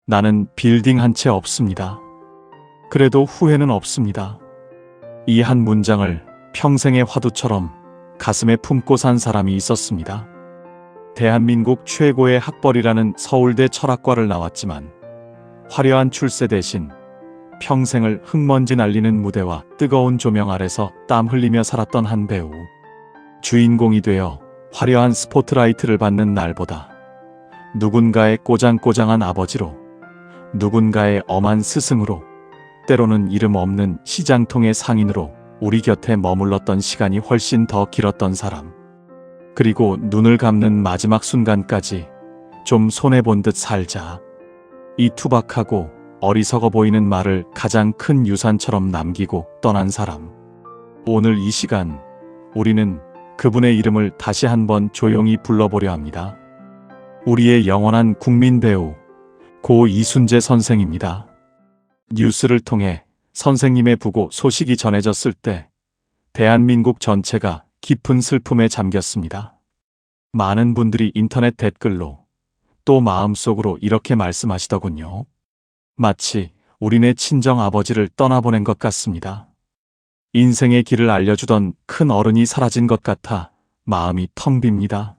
나는 빌딩 한 채 없습니다. 그래도 후회는 없습니다. 이 한 문장을 평생의 화두처럼 가슴에 품고 산 사람이 있었습니다. 대한민국 최고의 학벌이라는 서울대 철학과를 나왔지만 화려한 출세 대신 평생을 흙먼지 날리는 무대와 뜨거운 조명 아래서 땀 흘리며 살았던 한 배우. 주인공이 되어 화려한 스포트라이트를 받는 날보다 누군가의 꼬장꼬장한 아버지로, 누군가의 엄한 스승으로, 때로는 이름 없는 시장통의 상인으로 우리 곁에 머물렀던 시간이 훨씬 더 길었던 사람. 그리고 눈을 감는 마지막 순간까지 좀 손해본 듯 살자. 이 투박하고 어리석어 보이는 말을 가장 큰 유산처럼 남기고 떠난 사람. 오늘 이 시간 우리는 그분의 이름을 다시 한번 조용히 불러보려 합니다. 우리의 영원한 국민 배우 고 이순재 선생입니다. 뉴스를 통해 선생님의 부고 소식이 전해졌을 때 대한민국 전체가 깊은 슬픔에 잠겼습니다. 많은 분들이 인터넷 댓글로 또 마음속으로 이렇게 말씀하시더군요. 마치 우리네 친정 아버지를 떠나보낸 것 같습니다. 인생의 길을 알려주던 큰 어른이 사라진 것 같아 마음이 텅 빕니다.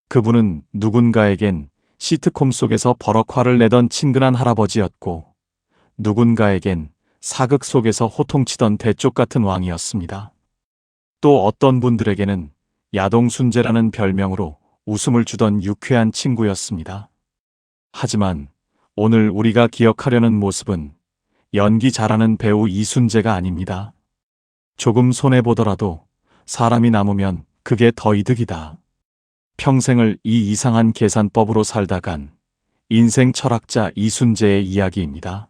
그분은 누군가에겐 시트콤 속에서 버럭 화를 내던 친근한 할아버지였고, 누군가에겐 사극 속에서 호통치던 대쪽 같은 왕이었습니다. 또 어떤 분들에게는 야동순재라는 별명으로 웃음을 주던 유쾌한 친구였습니다. 하지만 오늘 우리가 기억하려는 모습은 연기 잘하는 배우 이순재가 아닙니다. 조금 손해보더라도 사람이 남으면 그게 더 이득이다. 평생을 이 이상한 계산법으로 살다간 인생 철학자 이순재의 이야기입니다.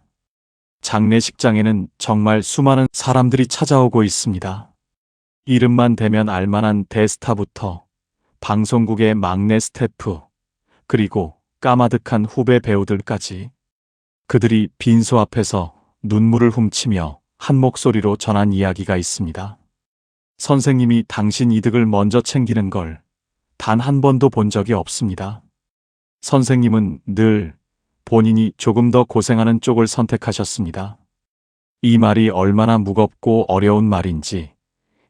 장례식장에는 정말 수많은 사람들이 찾아오고 있습니다. 이름만 대면 알만한 대스타부터 방송국의 막내 스태프, 그리고 까마득한 후배 배우들까지. 그들이 빈소 앞에서 눈물을 훔치며 한 목소리로 전한 이야기가 있습니다. 선생님이 당신 이득을 먼저 챙기는 걸 단 한 번도 본 적이 없습니다. 선생님은 늘 본인이 조금 더 고생하는 쪽을 선택하셨습니다. 이 말이 얼마나 무겁고 어려운 말인지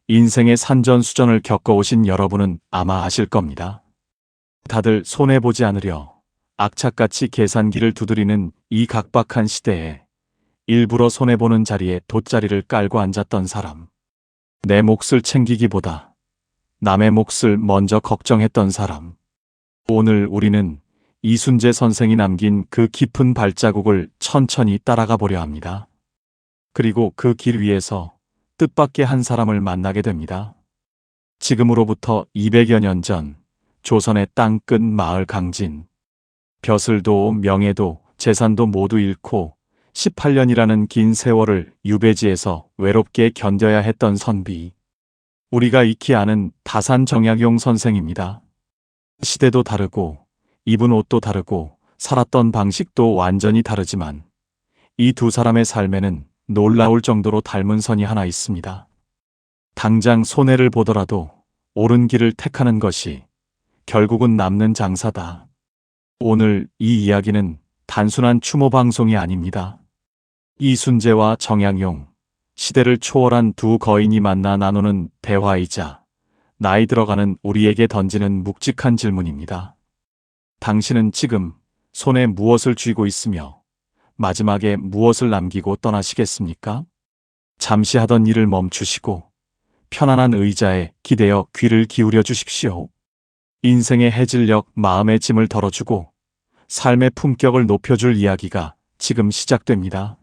인생의 산전수전을 겪어오신 여러분은 아마 아실 겁니다. 다들 손해보지 않으려 악착같이 계산기를 두드리는 이 각박한 시대에 일부러 손해보는 자리에 돗자리를 깔고 앉았던 사람. 내 몫을 챙기기보다 남의 몫을 먼저 걱정했던 사람. 오늘 우리는 이순재 선생이 남긴 그 깊은 발자국을 천천히 따라가 보려 합니다. 그리고 그 길 위에서 뜻밖의 한 사람을 만나게 됩니다. 지금으로부터 200여 년 전 조선의 땅끝 마을 강진. 벼슬도 명예도 재산도 모두 잃고 18년이라는 긴 세월을 유배지에서 외롭게 견뎌야 했던 선비. 우리가 익히 아는 다산 정약용 선생입니다. 시대도 다르고 입은 옷도 다르고 살았던 방식도 완전히 다르지만 이 두 사람의 삶에는 놀라울 정도로 닮은 선이 하나 있습니다. 당장 손해를 보더라도 옳은 길을 택하는 것이 결국은 남는 장사다. 오늘 이 이야기는 단순한 추모 방송이 아닙니다. 이순재와 정약용, 시대를 초월한 두 거인이 만나 나누는 대화이자 나이 들어가는 우리에게 던지는 묵직한 질문입니다. 당신은 지금 손에 무엇을 쥐고 있으며 마지막에 무엇을 남기고 떠나시겠습니까? 잠시 하던 일을 멈추시고 편안한 의자에 기대어 귀를 기울여 주십시오. 인생의 해질녘 마음의 짐을 덜어주고 삶의 품격을 높여줄 이야기가 지금 시작됩니다.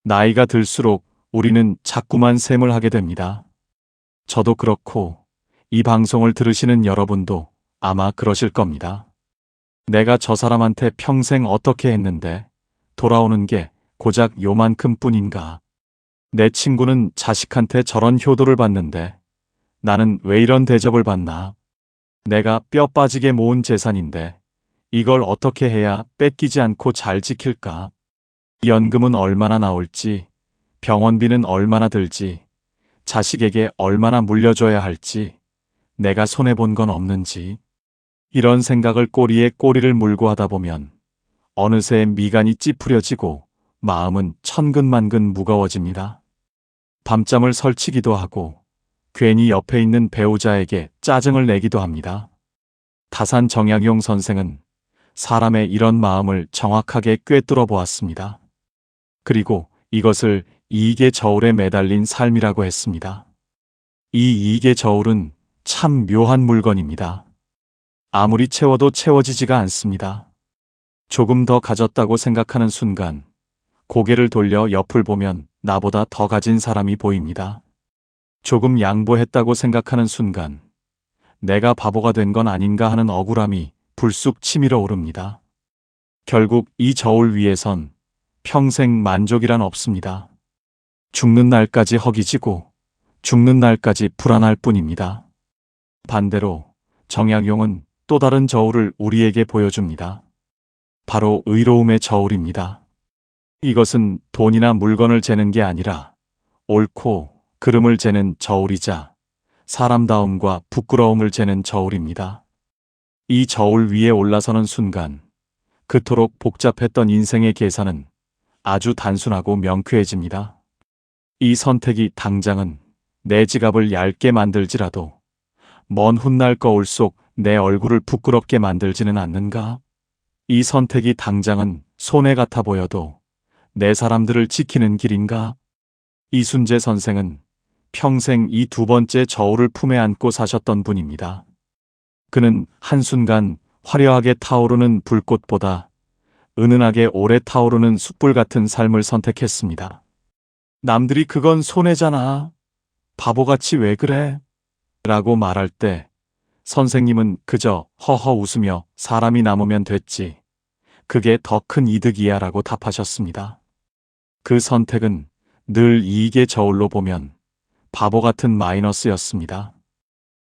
나이가 들수록 우리는 자꾸만 셈을 하게 됩니다. 저도 그렇고 이 방송을 들으시는 여러분도 아마 그러실 겁니다. 내가 저 사람한테 평생 어떻게 했는데 돌아오는 게 고작 요만큼 뿐인가. 내 친구는 자식한테 저런 효도를 받는데 나는 왜 이런 대접을 받나. 내가 뼈 빠지게 모은 재산인데 이걸 어떻게 해야 뺏기지 않고 잘 지킬까. 연금은 얼마나 나올지, 병원비는 얼마나 들지, 자식에게 얼마나 물려줘야 할지, 내가 손해본 건 없는지. 이런 생각을 꼬리에 꼬리를 물고 하다 보면 어느새 미간이 찌푸려지고 마음은 천근만근 무거워집니다. 밤잠을 설치기도 하고 괜히 옆에 있는 배우자에게 짜증을 내기도 합니다. 다산 정약용 선생은 사람의 이런 마음을 정확하게 꿰뚫어 보았습니다. 그리고 이것을 이익의 저울에 매달린 삶이라고 했습니다. 이 이익의 저울은 참 묘한 물건입니다. 아무리 채워도 채워지지가 않습니다. 조금 더 가졌다고 생각하는 순간 고개를 돌려 옆을 보면 나보다 더 가진 사람이 보입니다. 조금 양보했다고 생각하는 순간 내가 바보가 된 건 아닌가 하는 억울함이 불쑥 치밀어 오릅니다. 결국 이 저울 위에선 평생 만족이란 없습니다. 죽는 날까지 허기지고 죽는 날까지 불안할 뿐입니다. 반대로 정약용은 또 다른 저울을 우리에게 보여줍니다. 바로 의로움의 저울입니다. 이것은 돈이나 물건을 재는 게 아니라 옳고 그름을 재는 저울이자 사람다움과 부끄러움을 재는 저울입니다. 이 저울 위에 올라서는 순간 그토록 복잡했던 인생의 계산은 아주 단순하고 명쾌해집니다. 이 선택이 당장은 내 지갑을 얇게 만들지라도 먼 훗날 거울 속 내 얼굴을 부끄럽게 만들지는 않는가? 이 선택이 당장은 손해 같아 보여도 내 사람들을 지키는 길인가? 이순재 선생은 평생 이 두 번째 저울을 품에 안고 사셨던 분입니다. 그는 한순간 화려하게 타오르는 불꽃보다 은은하게 오래 타오르는 숯불 같은 삶을 선택했습니다. 남들이 그건 손해잖아. 바보같이 왜 그래? 라고 말할 때 선생님은 그저 허허 웃으며 사람이 남으면 됐지. 그게 더 큰 이득이야 라고 답하셨습니다. 그 선택은 늘 이익의 저울로 보면 바보 같은 마이너스였습니다.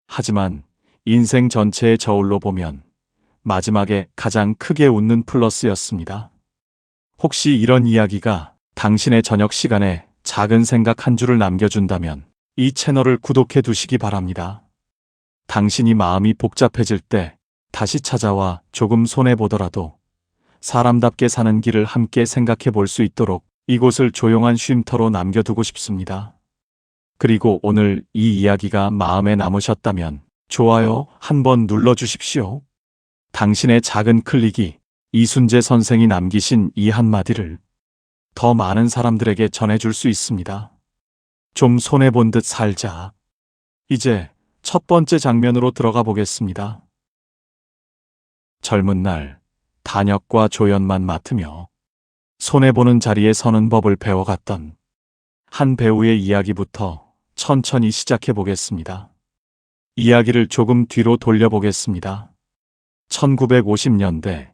하지만 인생 전체의 저울로 보면 마지막에 가장 크게 웃는 플러스였습니다. 혹시 이런 이야기가 당신의 저녁 시간에 작은 생각 한 줄을 남겨준다면 이 채널을 구독해 두시기 바랍니다. 당신이 마음이 복잡해질 때 다시 찾아와 조금 손해보더라도 사람답게 사는 길을 함께 생각해 볼 수 있도록 이곳을 조용한 쉼터로 남겨두고 싶습니다. 그리고 오늘 이 이야기가 마음에 남으셨다면 좋아요 한번 눌러주십시오. 당신의 작은 클릭이 이순재 선생이 남기신 이 한마디를 더 많은 사람들에게 전해줄 수 있습니다. 좀 손해본 듯 살자. 이제 첫 번째 장면으로 들어가 보겠습니다. 젊은 날 단역과 조연만 맡으며 손해보는 자리에 서는 법을 배워갔던 한 배우의 이야기부터 천천히 시작해 보겠습니다. 이야기를 조금 뒤로 돌려보겠습니다. 1950년대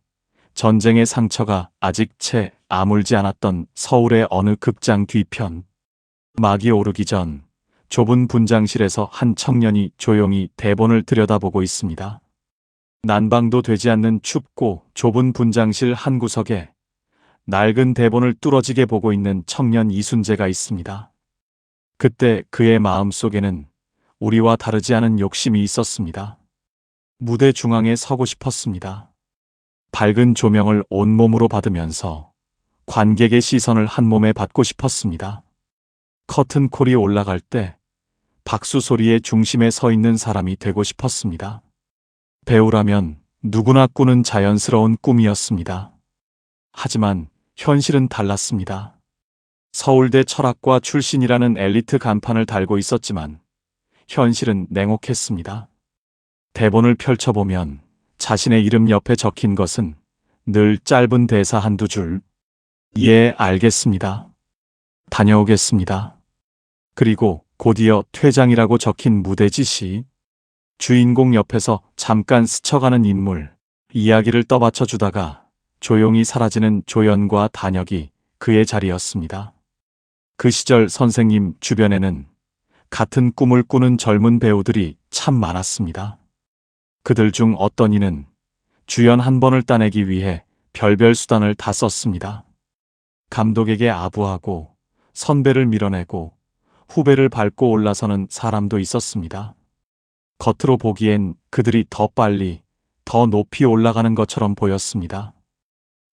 전쟁의 상처가 아직 채 아물지 않았던 서울의 어느 극장 뒤편. 막이 오르기 전 좁은 분장실에서 한 청년이 조용히 대본을 들여다보고 있습니다. 난방도 되지 않는 춥고 좁은 분장실 한 구석에 낡은 대본을 뚫어지게 보고 있는 청년 이순재가 있습니다. 그때 그의 마음속에는 우리와 다르지 않은 욕심이 있었습니다. 무대 중앙에 서고 싶었습니다. 밝은 조명을 온몸으로 받으면서 관객의 시선을 한 몸에 받고 싶었습니다. 커튼콜이 올라갈 때 박수 소리의 중심에 서 있는 사람이 되고 싶었습니다. 배우라면 누구나 꾸는 자연스러운 꿈이었습니다. 하지만 현실은 달랐습니다. 서울대 철학과 출신이라는 엘리트 간판을 달고 있었지만 현실은 냉혹했습니다. 대본을 펼쳐보면 자신의 이름 옆에 적힌 것은 늘 짧은 대사 한두 줄. 예, 알겠습니다. 다녀오겠습니다. 그리고 곧이어 퇴장이라고 적힌 무대 지시. 주인공 옆에서 잠깐 스쳐가는 인물, 이야기를 떠받쳐 주다가 조용히 사라지는 조연과 단역이 그의 자리였습니다. 그 시절 선생님 주변에는 같은 꿈을 꾸는 젊은 배우들이 참 많았습니다. 그들 중 어떤 이는 주연 한 번을 따내기 위해 별별 수단을 다 썼습니다. 감독에게 아부하고 선배를 밀어내고 후배를 밟고 올라서는 사람도 있었습니다. 겉으로 보기엔 그들이 더 빨리, 더 높이 올라가는 것처럼 보였습니다.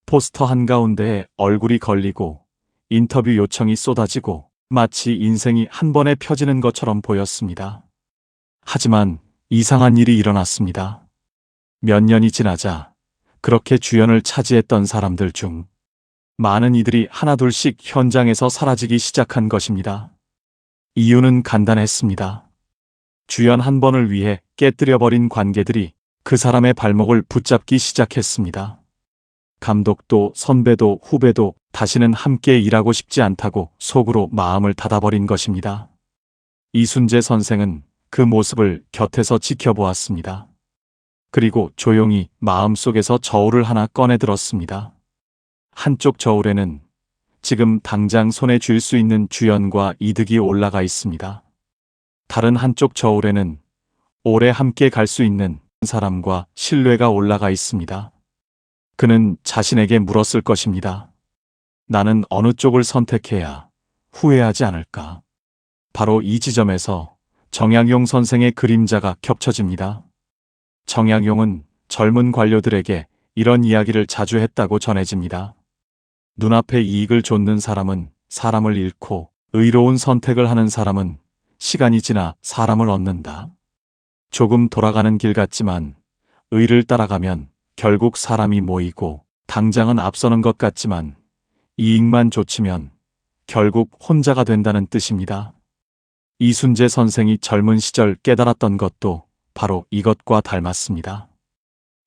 포스터 한가운데에 얼굴이 걸리고 인터뷰 요청이 쏟아지고 마치 인생이 한 번에 펴지는 것처럼 보였습니다. 하지만 이상한 일이 일어났습니다. 몇 년이 지나자 그렇게 주연을 차지했던 사람들 중 많은 이들이 하나둘씩 현장에서 사라지기 시작한 것입니다. 이유는 간단했습니다. 주연 한 번을 위해 깨뜨려버린 관계들이 그 사람의 발목을 붙잡기 시작했습니다. 감독도 선배도 후배도 다시는 함께 일하고 싶지 않다고 속으로 마음을 닫아버린 것입니다. 이순재 선생은 그 모습을 곁에서 지켜보았습니다. 그리고 조용히 마음속에서 저울을 하나 꺼내 들었습니다. 한쪽 저울에는 지금 당장 손에 쥘 수 있는 주연과 이득이 올라가 있습니다. 다른 한쪽 저울에는 오래 함께 갈 수 있는 사람과 신뢰가 올라가 있습니다. 그는 자신에게 물었을 것입니다. 나는 어느 쪽을 선택해야 후회하지 않을까? 바로 이 지점에서 정약용 선생의 그림자가 겹쳐집니다. 정약용은 젊은 관료들에게 이런 이야기를 자주 했다고 전해집니다. 눈앞에 이익을 좇는 사람은 사람을 잃고 의로운 선택을 하는 사람은 시간이 지나 사람을 얻는다. 조금 돌아가는 길 같지만 의를 따라가면 결국 사람이 모이고 당장은 앞서는 것 같지만 이익만 좇으면 결국 혼자가 된다는 뜻입니다. 이순재 선생이 젊은 시절 깨달았던 것도 바로 이것과 닮았습니다.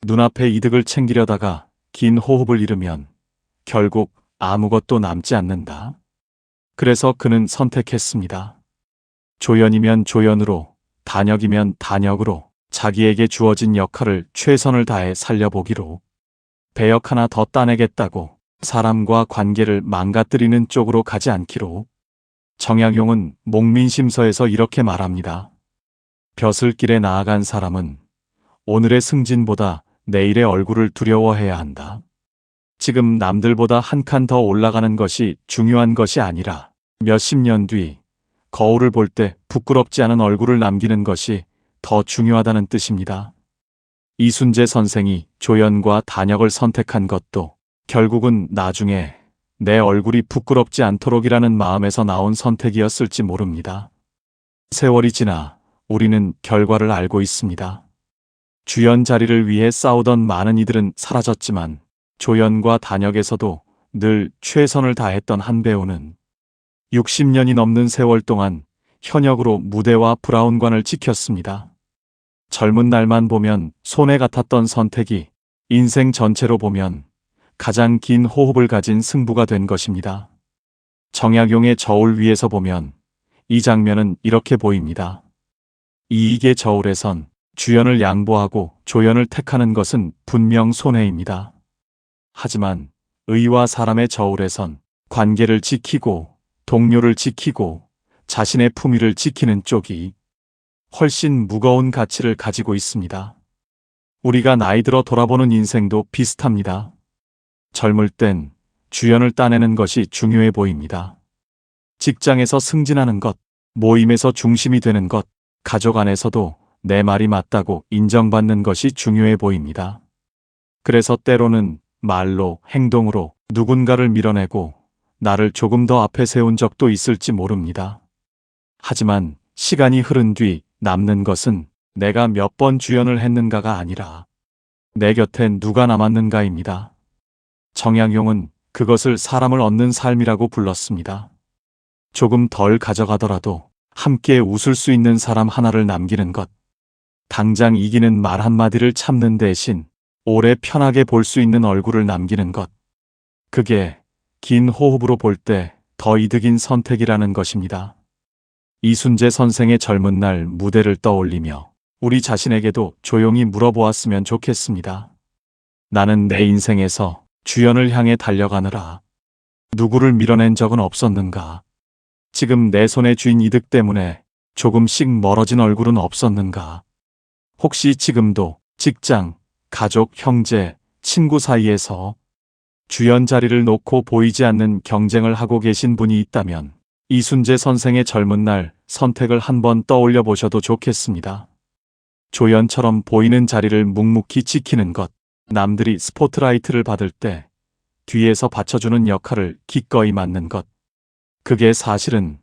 눈앞의 이득을 챙기려다가 긴 호흡을 잃으면 결국 아무것도 남지 않는다. 그래서 그는 선택했습니다. 조연이면 조연으로, 단역이면 단역으로 자기에게 주어진 역할을 최선을 다해 살려보기로, 배역 하나 더 따내겠다고 사람과 관계를 망가뜨리는 쪽으로 가지 않기로. 정약용은 목민심서에서 이렇게 말합니다. 벼슬길에 나아간 사람은 오늘의 승진보다 내일의 얼굴을 두려워해야 한다. 지금 남들보다 한 칸 더 올라가는 것이 중요한 것이 아니라 몇십 년 뒤 거울을 볼 때 부끄럽지 않은 얼굴을 남기는 것이 더 중요하다는 뜻입니다. 이순재 선생이 조연과 단역을 선택한 것도 결국은 나중에 내 얼굴이 부끄럽지 않도록이라는 마음에서 나온 선택이었을지 모릅니다. 세월이 지나 우리는 결과를 알고 있습니다. 주연 자리를 위해 싸우던 많은 이들은 사라졌지만 조연과 단역에서도 늘 최선을 다했던 한 배우는 60년이 넘는 세월 동안 현역으로 무대와 브라운관을 지켰습니다. 젊은 날만 보면 손해 같았던 선택이 인생 전체로 보면 가장 긴 호흡을 가진 승부가 된 것입니다. 정약용의 저울 위에서 보면 이 장면은 이렇게 보입니다. 이익의 저울에선 주연을 양보하고 조연을 택하는 것은 분명 손해입니다. 하지만 의와 사람의 저울에선 관계를 지키고 동료를 지키고 자신의 품위를 지키는 쪽이 훨씬 무거운 가치를 가지고 있습니다. 우리가 나이 들어 돌아보는 인생도 비슷합니다. 젊을 땐 주연을 따내는 것이 중요해 보입니다. 직장에서 승진하는 것, 모임에서 중심이 되는 것, 가족 안에서도 내 말이 맞다고 인정받는 것이 중요해 보입니다. 그래서 때로는 말로, 행동으로 누군가를 밀어내고 나를 조금 더 앞에 세운 적도 있을지 모릅니다. 하지만 시간이 흐른 뒤 남는 것은 내가 몇 번 주연을 했는가가 아니라 내 곁엔 누가 남았는가입니다. 정약용은 그것을 사람을 얻는 삶이라고 불렀습니다. 조금 덜 가져가더라도 함께 웃을 수 있는 사람 하나를 남기는 것. 당장 이기는 말 한마디를 참는 대신 오래 편하게 볼 수 있는 얼굴을 남기는 것. 그게 긴 호흡으로 볼 때 더 이득인 선택이라는 것입니다. 이순재 선생의 젊은 날 무대를 떠올리며 우리 자신에게도 조용히 물어보았으면 좋겠습니다. 나는 내 인생에서 주연을 향해 달려가느라 누구를 밀어낸 적은 없었는가? 지금 내 손에 쥔 이득 때문에 조금씩 멀어진 얼굴은 없었는가? 혹시 지금도 직장, 가족, 형제, 친구 사이에서 주연 자리를 놓고 보이지 않는 경쟁을 하고 계신 분이 있다면 이순재 선생의 젊은 날 선택을 한번 떠올려 보셔도 좋겠습니다. 조연처럼 보이는 자리를 묵묵히 지키는 것, 남들이 스포트라이트를 받을 때 뒤에서 받쳐주는 역할을 기꺼이 맡는 것. 그게 사실은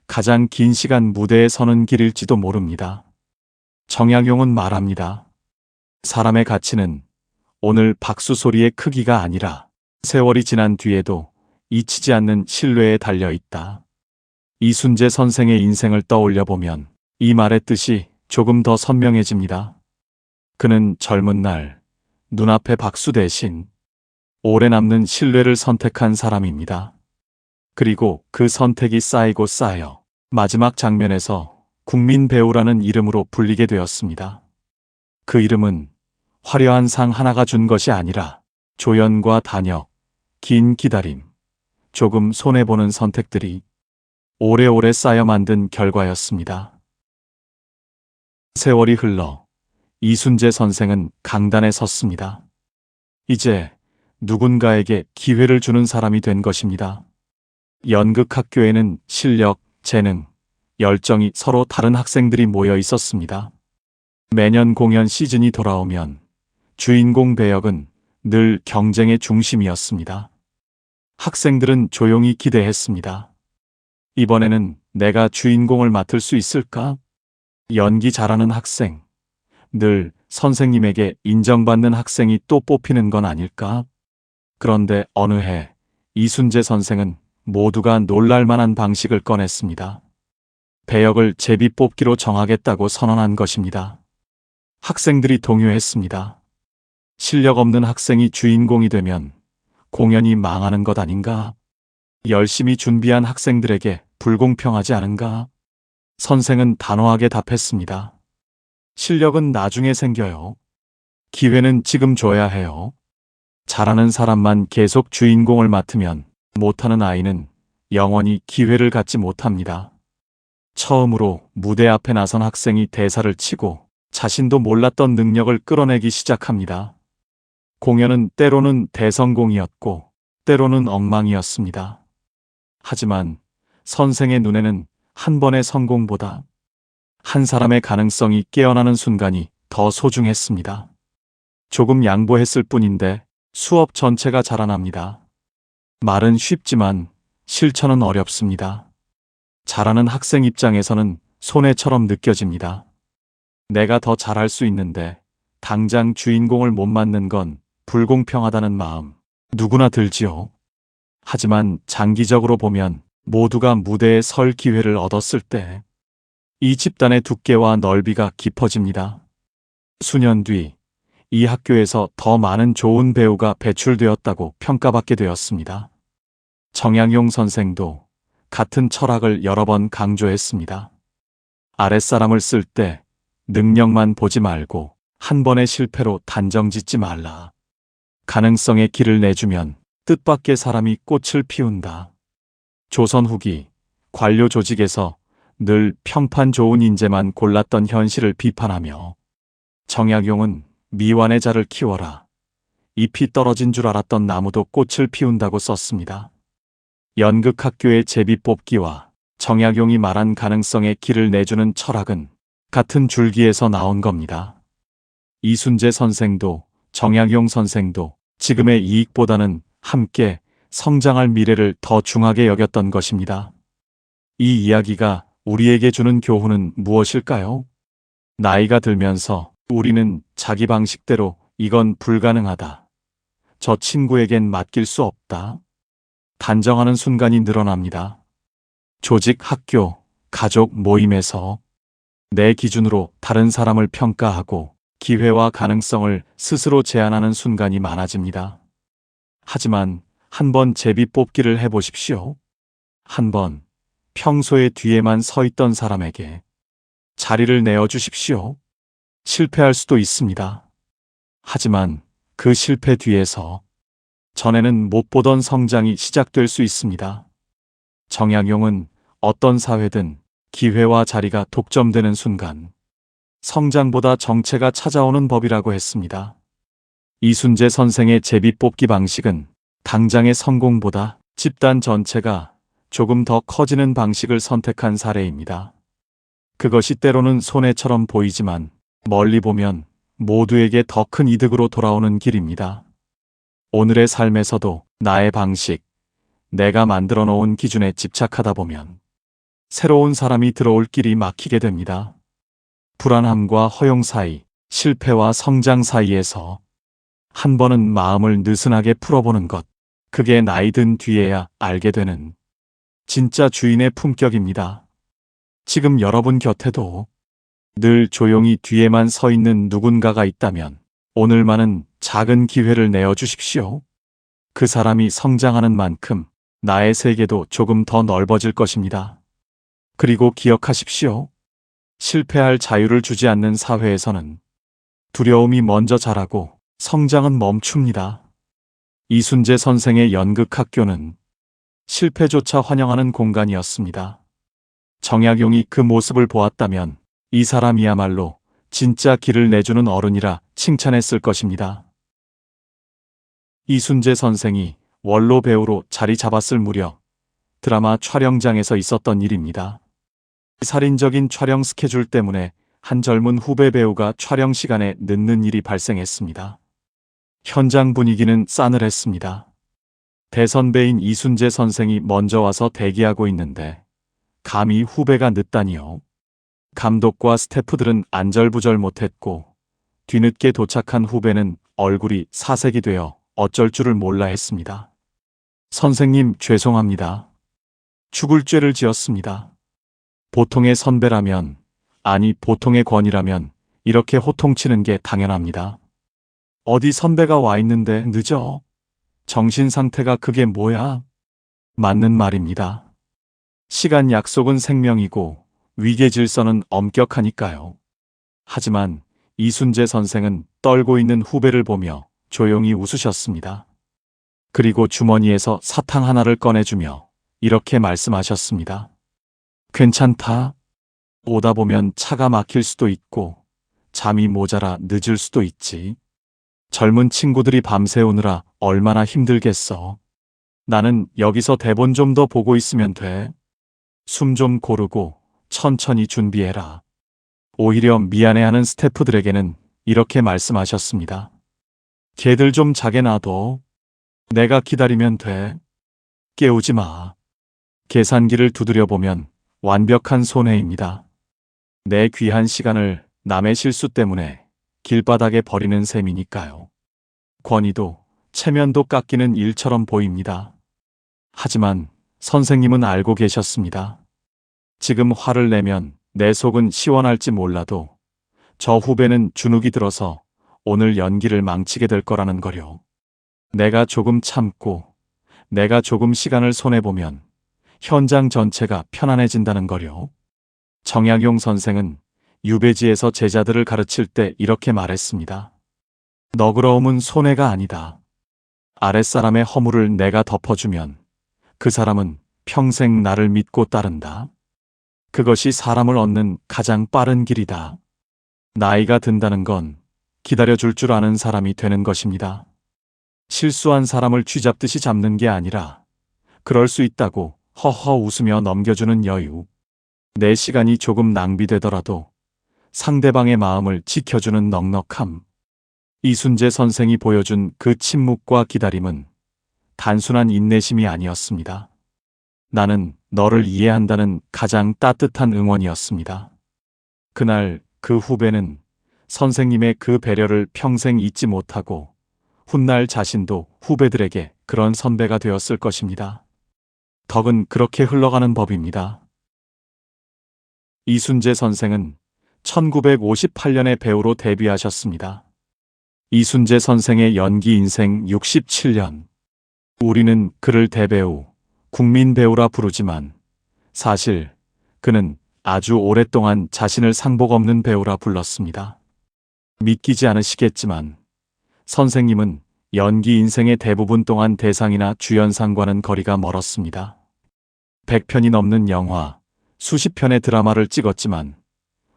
가장 긴 시간 무대에 서는 길일지도 모릅니다. 정약용은 말합니다. 사람의 가치는 오늘 박수 소리의 크기가 아니라 세월이 지난 뒤에도 잊히지 않는 신뢰에 달려 있다. 이순재 선생의 인생을 떠올려 보면 이 말의 뜻이 조금 더 선명해집니다. 그는 젊은 날 눈앞의 박수 대신 오래 남는 신뢰를 선택한 사람입니다. 그리고 그 선택이 쌓이고 쌓여 마지막 장면에서 국민 배우라는 이름으로 불리게 되었습니다. 그 이름은 화려한 상 하나가 준 것이 아니라 조연과 단역, 긴 기다림, 조금 손해보는 선택들이 오래오래 쌓여 만든 결과였습니다. 세월이 흘러 이순재 선생은 강단에 섰습니다. 이제 누군가에게 기회를 주는 사람이 된 것입니다. 연극학교에는 실력, 재능, 열정이 서로 다른 학생들이 모여 있었습니다. 매년 공연 시즌이 돌아오면 주인공 배역은 늘 경쟁의 중심이었습니다. 학생들은 조용히 기대했습니다. 이번에는 내가 주인공을 맡을 수 있을까? 연기 잘하는 학생, 늘 선생님에게 인정받는 학생이 또 뽑히는 건 아닐까? 그런데 어느 해 이순재 선생은 모두가 놀랄만한 방식을 꺼냈습니다. 배역을 제비뽑기로 정하겠다고 선언한 것입니다. 학생들이 동요했습니다. 실력 없는 학생이 주인공이 되면 공연이 망하는 것 아닌가? 열심히 준비한 학생들에게 불공평하지 않은가? 선생은 단호하게 답했습니다. 실력은 나중에 생겨요. 기회는 지금 줘야 해요. 잘하는 사람만 계속 주인공을 맡으면 못하는 아이는 영원히 기회를 갖지 못합니다. 처음으로 무대 앞에 나선 학생이 대사를 치고 자신도 몰랐던 능력을 끌어내기 시작합니다. 공연은 때로는 대성공이었고 때로는 엉망이었습니다. 하지만 선생의 눈에는 한 번의 성공보다 한 사람의 가능성이 깨어나는 순간이 더 소중했습니다. 조금 양보했을 뿐인데 수업 전체가 자라납니다. 말은 쉽지만 실천은 어렵습니다. 잘하는 학생 입장에서는 손해처럼 느껴집니다. 내가 더 잘할 수 있는데 당장 주인공을 못 맡는 건 불공평하다는 마음 누구나 들지요. 하지만 장기적으로 보면 모두가 무대에 설 기회를 얻었을 때 이 집단의 두께와 넓이가 깊어집니다. 수년 뒤 이 학교에서 더 많은 좋은 배우가 배출되었다고 평가받게 되었습니다. 정약용 선생도 같은 철학을 여러 번 강조했습니다. 아랫사람을 쓸 때 능력만 보지 말고 한 번의 실패로 단정 짓지 말라. 가능성의 길을 내주면 뜻밖의 사람이 꽃을 피운다. 조선 후기 관료 조직에서 늘 평판 좋은 인재만 골랐던 현실을 비판하며 정약용은 미완의 자를 키워라. 잎이 떨어진 줄 알았던 나무도 꽃을 피운다고 썼습니다. 연극학교의 제비뽑기와 정약용이 말한 가능성의 길을 내주는 철학은 같은 줄기에서 나온 겁니다. 이순재 선생도 정약용 선생도 지금의 이익보다는 함께 성장할 미래를 더 중하게 여겼던 것입니다. 이 이야기가 우리에게 주는 교훈은 무엇일까요? 나이가 들면서 우리는 자기 방식대로 이건 불가능하다. 저 친구에겐 맡길 수 없다. 단정하는 순간이 늘어납니다. 조직, 학교, 가족 모임에서 내 기준으로 다른 사람을 평가하고 기회와 가능성을 스스로 제한하는 순간이 많아집니다. 하지만 한번 제비뽑기를 해보십시오. 한번 평소에 뒤에만 서 있던 사람에게 자리를 내어주십시오. 실패할 수도 있습니다. 하지만 그 실패 뒤에서 전에는 못 보던 성장이 시작될 수 있습니다. 정약용은 어떤 사회든 기회와 자리가 독점되는 순간 성장보다 정체가 찾아오는 법이라고 했습니다. 이순재 선생의 제비뽑기 방식은 당장의 성공보다 집단 전체가 조금 더 커지는 방식을 선택한 사례입니다. 그것이 때로는 손해처럼 보이지만 멀리 보면 모두에게 더 큰 이득으로 돌아오는 길입니다. 오늘의 삶에서도 나의 방식, 내가 만들어 놓은 기준에 집착하다 보면 새로운 사람이 들어올 길이 막히게 됩니다. 불안함과 허용 사이, 실패와 성장 사이에서 한 번은 마음을 느슨하게 풀어보는 것, 그게 나이 든 뒤에야 알게 되는 진짜 주인의 품격입니다. 지금 여러분 곁에도 늘 조용히 뒤에만 서 있는 누군가가 있다면 오늘만은 작은 기회를 내어 주십시오. 그 사람이 성장하는 만큼 나의 세계도 조금 더 넓어질 것입니다. 그리고 기억하십시오. 실패할 자유를 주지 않는 사회에서는 두려움이 먼저 자라고 성장은 멈춥니다. 이순재 선생의 연극학교는 실패조차 환영하는 공간이었습니다. 정약용이 그 모습을 보았다면 이 사람이야말로 진짜 길을 내주는 어른이라 칭찬했을 것입니다. 이순재 선생이 원로 배우로 자리 잡았을 무렵 드라마 촬영장에서 있었던 일입니다. 살인적인 촬영 스케줄 때문에 한 젊은 후배 배우가 촬영 시간에 늦는 일이 발생했습니다. 현장 분위기는 싸늘했습니다. 대선배인 이순재 선생이 먼저 와서 대기하고 있는데 감히 후배가 늦다니요. 감독과 스태프들은 안절부절 못했고 뒤늦게 도착한 후배는 얼굴이 사색이 되어 어쩔 줄을 몰라 했습니다. 선생님, 죄송합니다. 죽을 죄를 지었습니다. 보통의 선배라면, 아니 보통의 권위라면 이렇게 호통치는 게 당연합니다. 어디 선배가 와 있는데 늦어? 정신 상태가 그게 뭐야? 맞는 말입니다. 시간 약속은 생명이고 위계 질서는 엄격하니까요. 하지만 이순재 선생은 떨고 있는 후배를 보며 조용히 웃으셨습니다. 그리고 주머니에서 사탕 하나를 꺼내주며 이렇게 말씀하셨습니다. 괜찮다. 오다 보면 차가 막힐 수도 있고 잠이 모자라 늦을 수도 있지. 젊은 친구들이 밤새우느라 얼마나 힘들겠어. 나는 여기서 대본 좀 더 보고 있으면 돼. 숨 좀 고르고 천천히 준비해라. 오히려 미안해하는 스태프들에게는 이렇게 말씀하셨습니다. 걔들 좀 자게 놔둬. 내가 기다리면 돼. 깨우지 마. 계산기를 두드려 보면 완벽한 손해입니다. 내 귀한 시간을 남의 실수 때문에 길바닥에 버리는 셈이니까요. 권위도 체면도 깎이는 일처럼 보입니다. 하지만 선생님은 알고 계셨습니다. 지금 화를 내면 내 속은 시원할지 몰라도 저 후배는 주눅이 들어서 오늘 연기를 망치게 될 거라는 거요. 내가 조금 참고 내가 조금 시간을 손해보면 현장 전체가 편안해진다는 거요. 정약용 선생은 유배지에서 제자들을 가르칠 때 이렇게 말했습니다. 너그러움은 손해가 아니다. 아랫사람의 허물을 내가 덮어주면 그 사람은 평생 나를 믿고 따른다. 그것이 사람을 얻는 가장 빠른 길이다. 나이가 든다는 건 기다려줄 줄 아는 사람이 되는 것입니다. 실수한 사람을 쥐잡듯이 잡는 게 아니라 그럴 수 있다고 허허 웃으며 넘겨주는 여유. 내 시간이 조금 낭비되더라도 상대방의 마음을 지켜주는 넉넉함. 이순재 선생이 보여준 그 침묵과 기다림은 단순한 인내심이 아니었습니다. 나는 너를 이해한다는 가장 따뜻한 응원이었습니다. 그날 그 후배는 선생님의 그 배려를 평생 잊지 못하고 훗날 자신도 후배들에게 그런 선배가 되었을 것입니다. 덕은 그렇게 흘러가는 법입니다. 이순재 선생은 1958년에 배우로 데뷔하셨습니다. 이순재 선생의 연기 인생 67년. 우리는 그를 대배우, 국민 배우라 부르지만 사실 그는 아주 오랫동안 자신을 상복 없는 배우라 불렀습니다. 믿기지 않으시겠지만 선생님은 연기 인생의 대부분 동안 대상이나 주연상과는 거리가 멀었습니다. 100편이 넘는 영화, 수십 편의 드라마를 찍었지만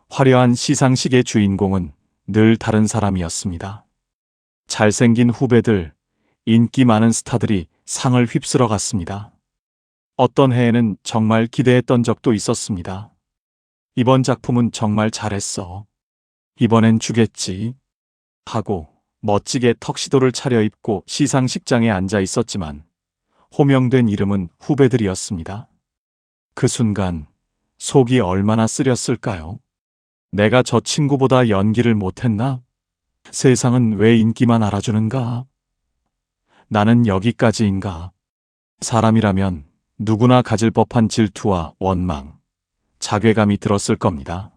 화려한 시상식의 주인공은 늘 다른 사람이었습니다. 잘생긴 후배들, 인기 많은 스타들이 상을 휩쓸어 갔습니다. 어떤 해에는 정말 기대했던 적도 있었습니다. 이번 작품은 정말 잘했어. 이번엔 주겠지. 하고 멋지게 턱시도를 차려입고 시상식장에 앉아 있었지만 호명된 이름은 후배들이었습니다. 그 순간 속이 얼마나 쓰렸을까요? 내가 저 친구보다 연기를 못했나? 세상은 왜 인기만 알아주는가? 나는 여기까지인가? 사람이라면 누구나 가질 법한 질투와 원망, 자괴감이 들었을 겁니다.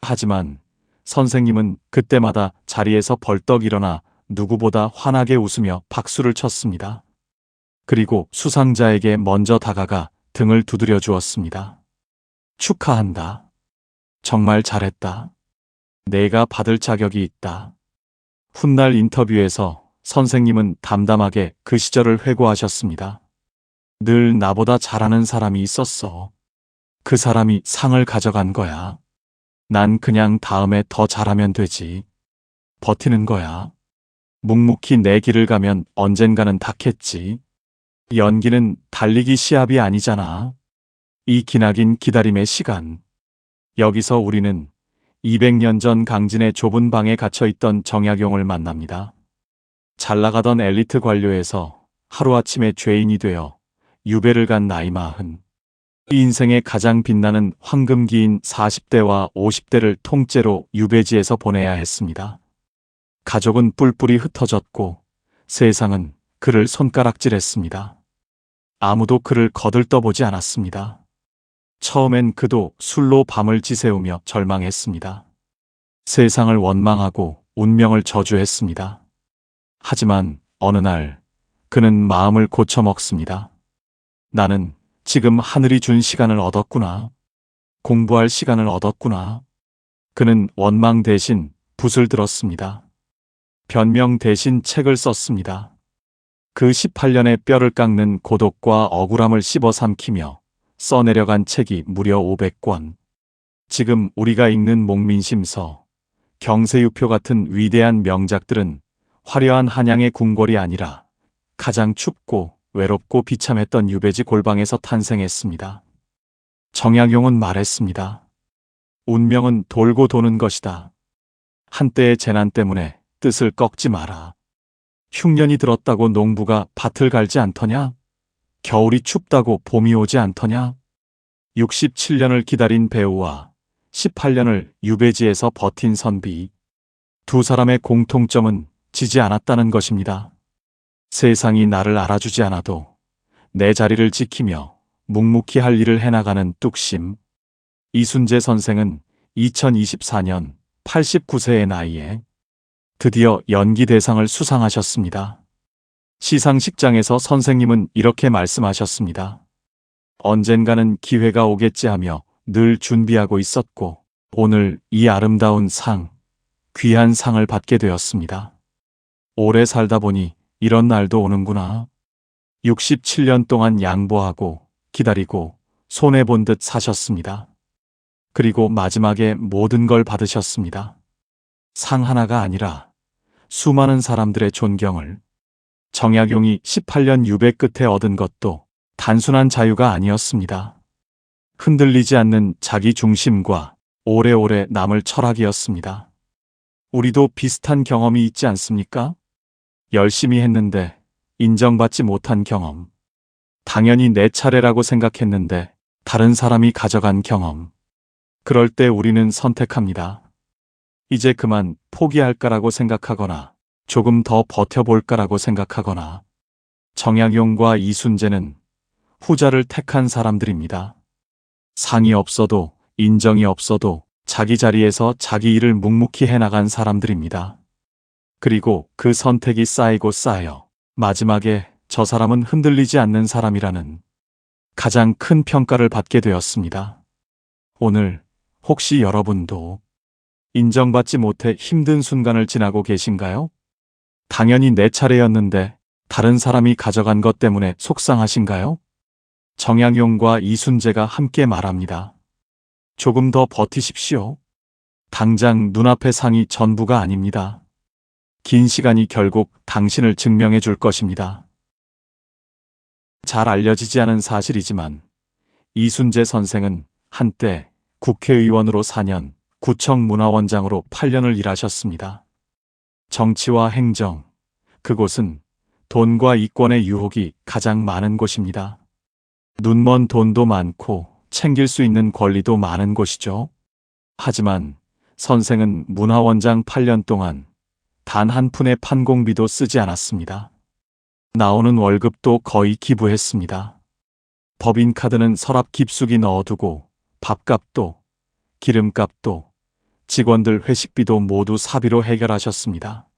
하지만 선생님은 그때마다 자리에서 벌떡 일어나 누구보다 환하게 웃으며 박수를 쳤습니다. 그리고 수상자에게 먼저 다가가 등을 두드려 주었습니다. 축하한다. 정말 잘했다. 내가 받을 자격이 있다. 훗날 인터뷰에서 선생님은 담담하게 그 시절을 회고하셨습니다. 늘 나보다 잘하는 사람이 있었어. 그 사람이 상을 가져간 거야. 난 그냥 다음에 더 잘하면 되지. 버티는 거야. 묵묵히 내 길을 가면 언젠가는 닿겠지. 연기는 달리기 시합이 아니잖아. 이 기나긴 기다림의 시간. 여기서 우리는 200년 전 강진의 좁은 방에 갇혀있던 정약용을 만납니다. 잘 나가던 엘리트 관료에서 하루아침에 죄인이 되어 유배를 간 나이 40. 인생의 가장 빛나는 황금기인 40대와 50대를 통째로 유배지에서 보내야 했습니다. 가족은 뿔뿔이 흩어졌고 세상은 그를 손가락질했습니다. 아무도 그를 거들떠보지 않았습니다. 처음엔 그도 술로 밤을 지새우며 절망했습니다. 세상을 원망하고 운명을 저주했습니다. 하지만 어느 날 그는 마음을 고쳐먹습니다. 나는 지금 하늘이 준 시간을 얻었구나. 공부할 시간을 얻었구나. 그는 원망 대신 붓을 들었습니다. 변명 대신 책을 썼습니다. 그 18년의 뼈를 깎는 고독과 억울함을 씹어 삼키며 써내려간 책이 무려 500권. 지금 우리가 읽는 목민심서, 경세유표 같은 위대한 명작들은 화려한 한양의 궁궐이 아니라 가장 춥고 외롭고 비참했던 유배지 골방에서 탄생했습니다. 정약용은 말했습니다. 운명은 돌고 도는 것이다. 한때의 재난 때문에 뜻을 꺾지 마라. 흉년이 들었다고 농부가 밭을 갈지 않더냐? 겨울이 춥다고 봄이 오지 않더냐? 67년을 기다린 배우와 18년을 유배지에서 버틴 선비. 두 사람의 공통점은 지지 않았다는 것입니다. 세상이 나를 알아주지 않아도 내 자리를 지키며 묵묵히 할 일을 해나가는 뚝심. 이순재 선생은 2024년 89세의 나이에 드디어 연기 대상을 수상하셨습니다. 시상식장에서 선생님은 이렇게 말씀하셨습니다. 언젠가는 기회가 오겠지 하며 늘 준비하고 있었고 오늘 이 아름다운 상, 귀한 상을 받게 되었습니다. 오래 살다 보니 이런 날도 오는구나. 67년 동안 양보하고 기다리고 손해본 듯 사셨습니다. 그리고 마지막에 모든 걸 받으셨습니다. 상 하나가 아니라 수많은 사람들의 존경을. 정약용이 18년 유배 끝에 얻은 것도 단순한 자유가 아니었습니다. 흔들리지 않는 자기 중심과 오래오래 남을 철학이었습니다. 우리도 비슷한 경험이 있지 않습니까? 열심히 했는데 인정받지 못한 경험. 당연히 내 차례라고 생각했는데 다른 사람이 가져간 경험. 그럴 때 우리는 선택합니다. 이제 그만 포기할까라고 생각하거나 조금 더 버텨볼까라고 생각하거나. 정약용과 이순재는 후자를 택한 사람들입니다. 상이 없어도 인정이 없어도 자기 자리에서 자기 일을 묵묵히 해나간 사람들입니다. 그리고 그 선택이 쌓이고 쌓여 마지막에 저 사람은 흔들리지 않는 사람이라는 가장 큰 평가를 받게 되었습니다. 오늘 혹시 여러분도 인정받지 못해 힘든 순간을 지나고 계신가요? 당연히 내 차례였는데 다른 사람이 가져간 것 때문에 속상하신가요? 정약용과 이순재가 함께 말합니다. 조금 더 버티십시오. 당장 눈앞의 상이 전부가 아닙니다. 긴 시간이 결국 당신을 증명해 줄 것입니다. 잘 알려지지 않은 사실이지만 이순재 선생은 한때 국회의원으로 4년, 구청 문화원장으로 8년을 일하셨습니다. 정치와 행정, 그곳은 돈과 이권의 유혹이 가장 많은 곳입니다. 눈먼 돈도 많고 챙길 수 있는 권리도 많은 곳이죠. 하지만 선생은 문화원장 8년 동안 단 한 푼의 판공비도 쓰지 않았습니다. 나오는 월급도 거의 기부했습니다. 법인카드는 서랍 깊숙이 넣어두고 밥값도 기름값도 직원들 회식비도 모두 사비로 해결하셨습니다.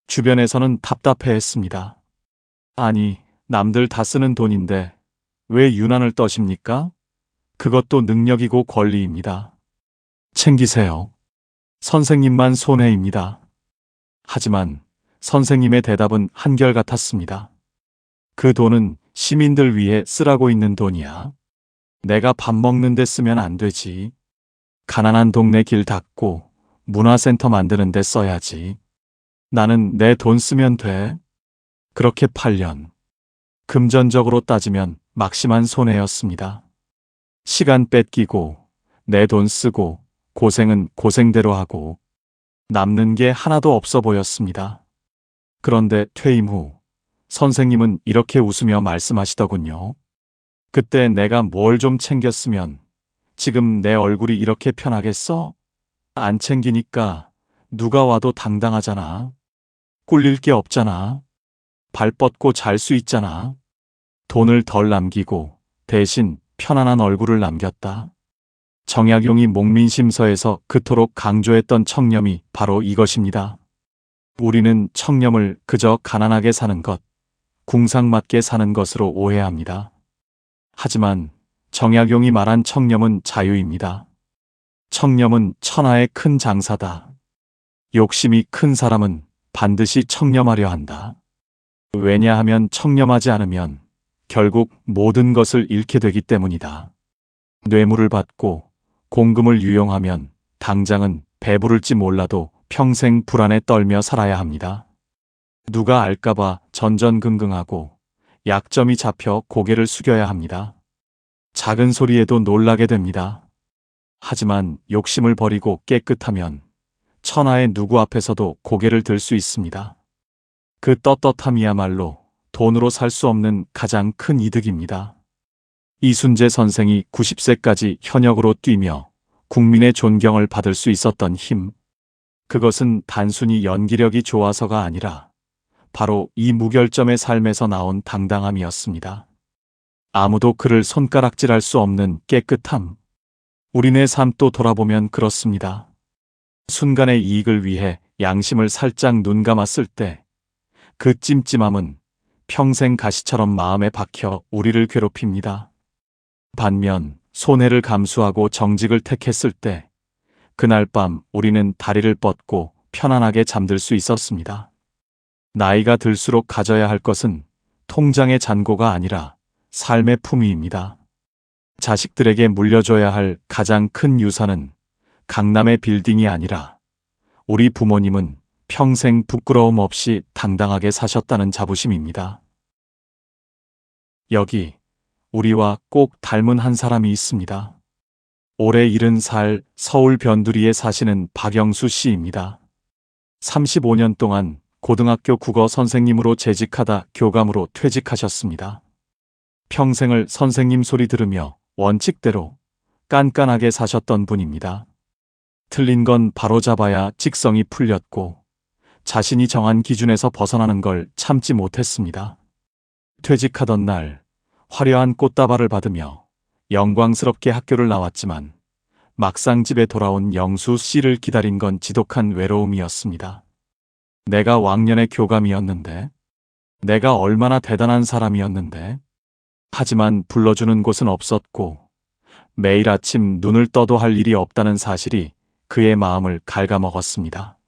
주변에서는 답답해했습니다. 아니, 남들 다 쓰는 돈인데 왜 유난을 떠십니까? 그것도 능력이고 권리입니다. 챙기세요. 선생님만 손해입니다. 하지만 선생님의 대답은 한결같았습니다. 그 돈은 시민들 위해 쓰라고 있는 돈이야. 내가 밥 먹는 데 쓰면 안 되지. 가난한 동네 길 닦고 문화센터 만드는 데 써야지. 나는 내 돈 쓰면 돼. 그렇게 8년. 금전적으로 따지면 막심한 손해였습니다. 시간 뺏기고 내 돈 쓰고 고생은 고생대로 하고 남는 게 하나도 없어 보였습니다. 그런데 퇴임 후 선생님은 이렇게 웃으며 말씀하시더군요. 그때 내가 뭘 좀 챙겼으면 지금 내 얼굴이 이렇게 편하겠어? 안 챙기니까 누가 와도 당당하잖아. 꿀릴 게 없잖아. 발 뻗고 잘 수 있잖아. 돈을 덜 남기고 대신 편안한 얼굴을 남겼다. 정약용이 목민심서에서 그토록 강조했던 청렴이 바로 이것입니다. 우리는 청렴을 그저 가난하게 사는 것, 궁상맞게 사는 것으로 오해합니다. 하지만 정약용이 말한 청렴은 자유입니다. 청렴은 천하의 큰 장사다. 욕심이 큰 사람은 반드시 청렴하려 한다. 왜냐하면 청렴하지 않으면 결국 모든 것을 잃게 되기 때문이다. 뇌물을 받고 공금을 유용하면 당장은 배부를지 몰라도 평생 불안에 떨며 살아야 합니다. 누가 알까봐 전전긍긍하고 약점이 잡혀 고개를 숙여야 합니다. 작은 소리에도 놀라게 됩니다. 하지만 욕심을 버리고 깨끗하면 천하의 누구 앞에서도 고개를 들 수 있습니다. 그 떳떳함이야말로 돈으로 살 수 없는 가장 큰 이득입니다. 이순재 선생이 90세까지 현역으로 뛰며 국민의 존경을 받을 수 있었던 힘, 그것은 단순히 연기력이 좋아서가 아니라 바로 이 무결점의 삶에서 나온 당당함이었습니다. 아무도 그를 손가락질할 수 없는 깨끗함. 우리네 삶도 돌아보면 그렇습니다. 순간의 이익을 위해 양심을 살짝 눈감았을 때 그 찜찜함은 평생 가시처럼 마음에 박혀 우리를 괴롭힙니다. 반면 손해를 감수하고 정직을 택했을 때 그날 밤 우리는 다리를 뻗고 편안하게 잠들 수 있었습니다. 나이가 들수록 가져야 할 것은 통장의 잔고가 아니라 삶의 품위입니다. 자식들에게 물려줘야 할 가장 큰 유산은 강남의 빌딩이 아니라 우리 부모님은 평생 부끄러움 없이 당당하게 사셨다는 자부심입니다. 여기 우리와 꼭 닮은 한 사람이 있습니다. 올해 70살 서울 변두리에 사시는 박영수 씨입니다. 35년 동안 고등학교 국어 선생님으로 재직하다 교감으로 퇴직하셨습니다. 평생을 선생님 소리 들으며 원칙대로 깐깐하게 사셨던 분입니다. 틀린 건 바로잡아야 직성이 풀렸고 자신이 정한 기준에서 벗어나는 걸 참지 못했습니다. 퇴직하던 날 화려한 꽃다발을 받으며 영광스럽게 학교를 나왔지만 막상 집에 돌아온 영수 씨를 기다린 건 지독한 외로움이었습니다. 내가 왕년의 교감이었는데, 내가 얼마나 대단한 사람이었는데, 하지만 불러주는 곳은 없었고 매일 아침 눈을 떠도 할 일이 없다는 사실이 그의 마음을 갉아먹었습니다.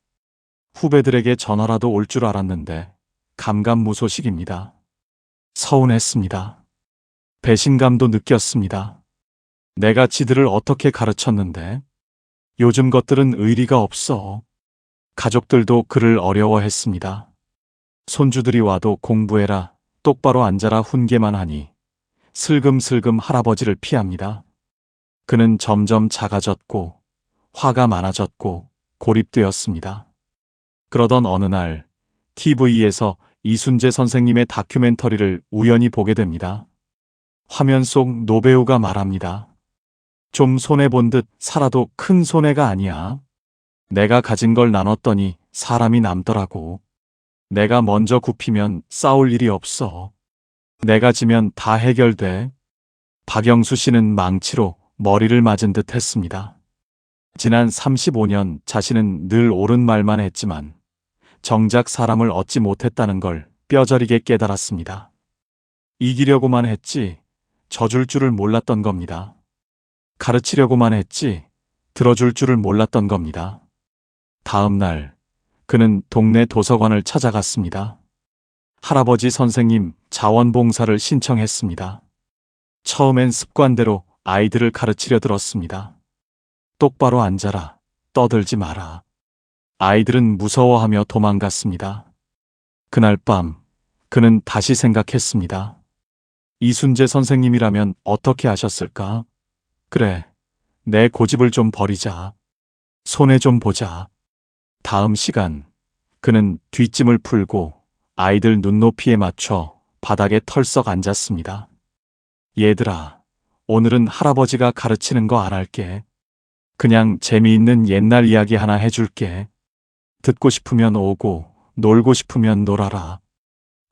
후배들에게 전화라도 올 줄 알았는데 감감무소식입니다. 서운했습니다. 배신감도 느꼈습니다. 내가 지들을 어떻게 가르쳤는데 요즘 것들은 의리가 없어. 가족들도 그를 어려워했습니다. 손주들이 와도 공부해라, 똑바로 앉아라 훈계만 하니 슬금슬금 할아버지를 피합니다. 그는 점점 작아졌고 화가 많아졌고 고립되었습니다. 그러던 어느 날 TV에서 이순재 선생님의 다큐멘터리를 우연히 보게 됩니다. 화면 속 노배우가 말합니다. 좀 손해본 듯 살아도 큰 손해가 아니야. 내가 가진 걸 나눴더니 사람이 남더라고. 내가 먼저 굽히면 싸울 일이 없어. 내가 지면 다 해결돼. 박영수 씨는 망치로 머리를 맞은 듯 했습니다. 지난 35년 자신은 늘 옳은 말만 했지만 정작 사람을 얻지 못했다는 걸 뼈저리게 깨달았습니다. 이기려고만 했지 져줄 줄을 몰랐던 겁니다. 가르치려고만 했지 들어줄 줄을 몰랐던 겁니다. 다음 날 그는 동네 도서관을 찾아갔습니다. 할아버지 선생님 자원봉사를 신청했습니다. 처음엔 습관대로 아이들을 가르치려 들었습니다. 똑바로 앉아라. 떠들지 마라. 아이들은 무서워하며 도망갔습니다. 그날 밤 그는 다시 생각했습니다. 이순재 선생님이라면 어떻게 하셨을까? 그래, 내 고집을 좀 버리자. 손해 좀 보자. 다음 시간 그는 뒷짐을 풀고 아이들 눈높이에 맞춰 바닥에 털썩 앉았습니다. 얘들아, 오늘은 할아버지가 가르치는 거 안 할게. 그냥 재미있는 옛날 이야기 하나 해줄게. 듣고 싶으면 오고 놀고 싶으면 놀아라.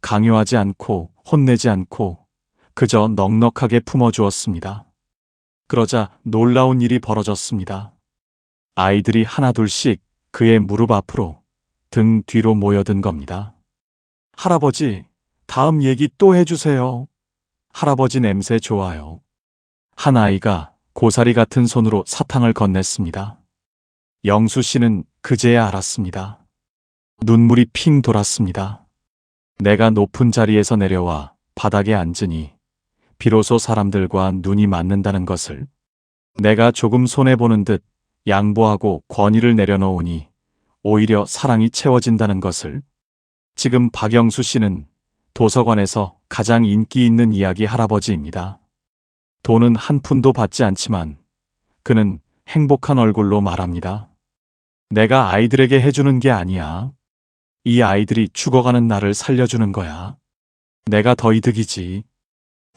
강요하지 않고 혼내지 않고 그저 넉넉하게 품어주었습니다. 그러자 놀라운 일이 벌어졌습니다. 아이들이 하나둘씩 그의 무릎 앞으로 등 뒤로 모여든 겁니다. 할아버지, 다음 얘기 또 해주세요. 할아버지 냄새 좋아요. 한 아이가 고사리 같은 손으로 사탕을 건넸습니다. 영수 씨는 그제야 알았습니다. 눈물이 핑 돌았습니다. 내가 높은 자리에서 내려와 바닥에 앉으니 비로소 사람들과 눈이 맞는다는 것을, 내가 조금 손해보는 듯 양보하고 권위를 내려놓으니 오히려 사랑이 채워진다는 것을, 지금 박영수 씨는 도서관에서 가장 인기 있는 이야기 할아버지입니다. 돈은 한 푼도 받지 않지만 그는 행복한 얼굴로 말합니다. 내가 아이들에게 해주는 게 아니야. 이 아이들이 죽어가는 나를 살려주는 거야. 내가 더 이득이지.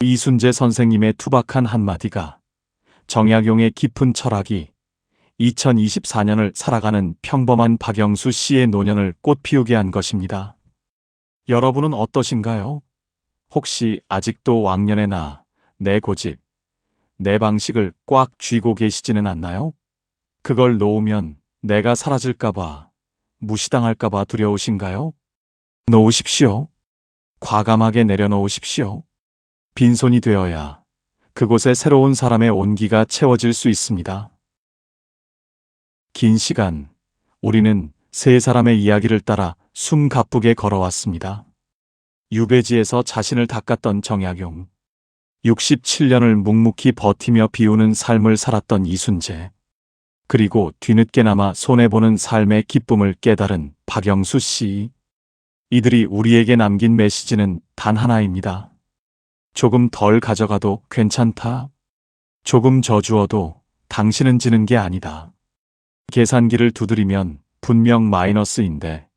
이순재 선생님의 투박한 한마디가 정약용의 깊은 철학이 2024년을 살아가는 평범한 박영수 씨의 노년을 꽃피우게 한 것입니다. 여러분은 어떠신가요? 혹시 아직도 왕년의 나, 내 고집, 내 방식을 꽉 쥐고 계시지는 않나요? 그걸 놓으면 내가 사라질까봐, 무시당할까봐 두려우신가요? 놓으십시오. 과감하게 내려놓으십시오. 빈손이 되어야 그곳에 새로운 사람의 온기가 채워질 수 있습니다. 긴 시간 우리는 세 사람의 이야기를 따라 숨가쁘게 걸어왔습니다. 유배지에서 자신을 닦았던 정약용, 67년을 묵묵히 버티며 비우는 삶을 살았던 이순재, 그리고 뒤늦게나마 손해보는 삶의 기쁨을 깨달은 박영수 씨. 이들이 우리에게 남긴 메시지는 단 하나입니다. 조금 덜 가져가도 괜찮다. 조금 저주어도 당신은 지는 게 아니다. 계산기를 두드리면 분명 마이너스인데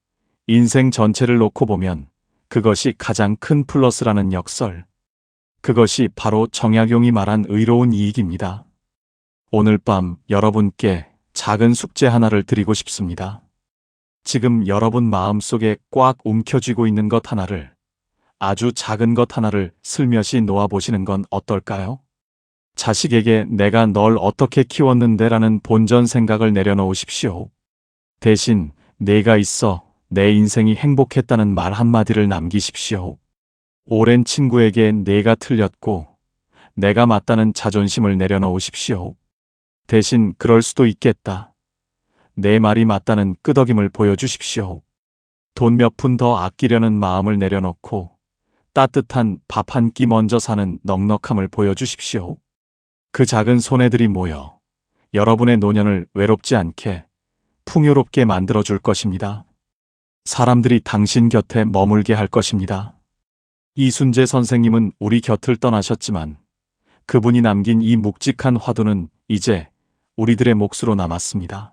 인생 전체를 놓고 보면 그것이 가장 큰 플러스라는 역설. 그것이 바로 정약용이 말한 의로운 이익입니다. 오늘 밤 여러분께 작은 숙제 하나를 드리고 싶습니다. 지금 여러분 마음속에 꽉 움켜쥐고 있는 것 하나를, 아주 작은 것 하나를 슬며시 놓아보시는 건 어떨까요? 자식에게 내가 널 어떻게 키웠는데 라는 본전 생각을 내려놓으십시오. 대신 내가 있어 내 인생이 행복했다는 말 한마디를 남기십시오. 오랜 친구에게 내가 틀렸고 내가 맞다는 자존심을 내려놓으십시오. 대신 그럴 수도 있겠다. 내 말이 맞다는 끄덕임을 보여주십시오. 돈 몇 푼 더 아끼려는 마음을 내려놓고 따뜻한 밥 한 끼 먼저 사는 넉넉함을 보여주십시오. 그 작은 손해들이 모여 여러분의 노년을 외롭지 않게 풍요롭게 만들어줄 것입니다. 사람들이 당신 곁에 머물게 할 것입니다. 이순재 선생님은 우리 곁을 떠나셨지만 그분이 남긴 이 묵직한 화두는 이제 우리들의 몫으로 남았습니다.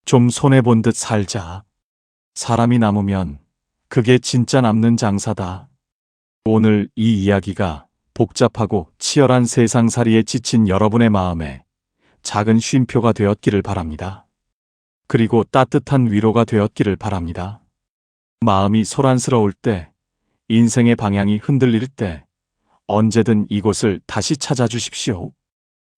좀 손해본 듯 살자. 사람이 남으면 그게 진짜 남는 장사다. 오늘 이 이야기가 복잡하고 치열한 세상살이에 지친 여러분의 마음에 작은 쉼표가 되었기를 바랍니다. 그리고 따뜻한 위로가 되었기를 바랍니다. 마음이 소란스러울 때, 인생의 방향이 흔들릴 때 언제든 이곳을 다시 찾아주십시오.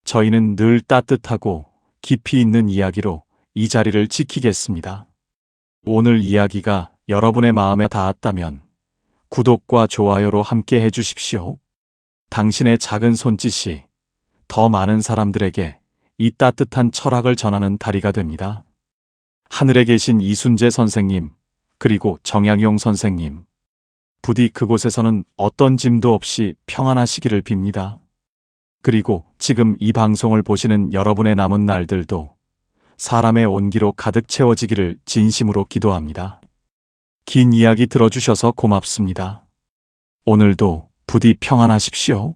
저희는 늘 따뜻하고 깊이 있는 이야기로 이 자리를 지키겠습니다. 오늘 이야기가 여러분의 마음에 닿았다면 구독과 좋아요로 함께 해주십시오. 당신의 작은 손짓이 더 많은 사람들에게 이 따뜻한 철학을 전하는 다리가 됩니다. 하늘에 계신 이순재 선생님, 그리고 정양용 선생님, 부디 그곳에서는 어떤 짐도 없이 평안하시기를 빕니다. 그리고 지금 이 방송을 보시는 여러분의 남은 날들도 사람의 온기로 가득 채워지기를 진심으로 기도합니다. 긴 이야기 들어주셔서 고맙습니다. 오늘도 부디 평안하십시오.